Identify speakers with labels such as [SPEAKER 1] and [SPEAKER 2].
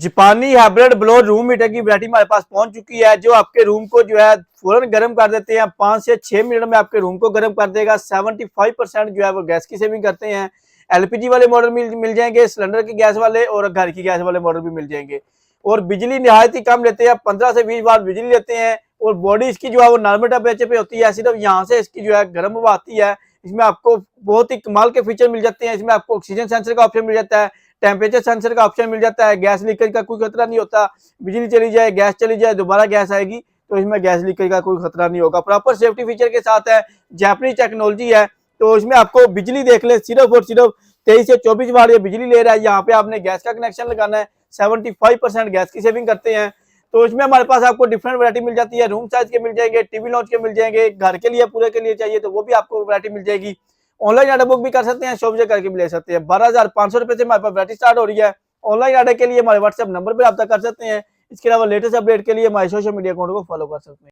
[SPEAKER 1] जापानी hybrid blower room heater की variety हमारे पास पहुंच चुकी है, जो आपके रूम को जो है फौरन गर्म कर देते हैं। 5 से 6 मिनट में आपके रूम को गर्म कर देगा। 75% जो है वो गैस की सेविंग करते हैं। एलपीजी वाले मॉडल मिल जाएंगे, सिलेंडर की गैस वाले और घर की गैस वाले मॉडल भी मिल जाएंगे। और बिजली निहायत ही कम लेते हैं, 15 से 20 वाट बिजली लेते हैं। और बॉडी इसकी जो है वो नॉर्मल टेम्परेचर पे होती है, सिर्फ यहाँ से इसकी जो है गर्म हवा आती है। इसमें आपको बहुत ही कमाल के फीचर मिल जाते हैं। इसमें आपको ऑक्सीजन सेंसर का ऑप्शन मिल जाता है, टेम्परेचर सेंसर का ऑप्शन मिल जाता है, गैस लीकेज का कोई खतरा नहीं होता। बिजली चली जाए, गैस चली जाए, दोबारा गैस आएगी तो इसमें गैस लीकेज का कोई खतरा नहीं होगा। प्रॉपर सेफ्टी फीचर के साथ है, जापानीज टेक्नोलॉजी है। तो इसमें आपको बिजली देख ले, सिर्फ और सिर्फ 23 से 24 वाट ये बिजली ले रहा है। यहाँ पे आपने गैस का कनेक्शन लगाना है। 75% गैस की सेविंग करते हैं। तो इसमें हमारे पास आपको डिफरेंट वैरायटी मिल जाती है। रूम साइज के मिल जाएंगे, टीवी लॉन्च के मिल जाएंगे, घर के लिए पूरे के लिए चाहिए तो वो भी आपको वैरायटी मिल जाएगी। ऑनलाइन ऑर्डर बुक भी कर सकते हैं, शॉप से करके भी ले सकते हैं। 12,500 रुपए से हमारे पास वैरायटी स्टार्ट हो रही है। ऑनलाइन ऑर्डर के लिए हमारे व्हाट्सएप नंबर पर रब्ता कर सकते हैं। इसके अलावा लेटेस्ट अपडेट के लिए हमारे सोशल मीडिया अकाउंट को फॉलो कर सकते हैं।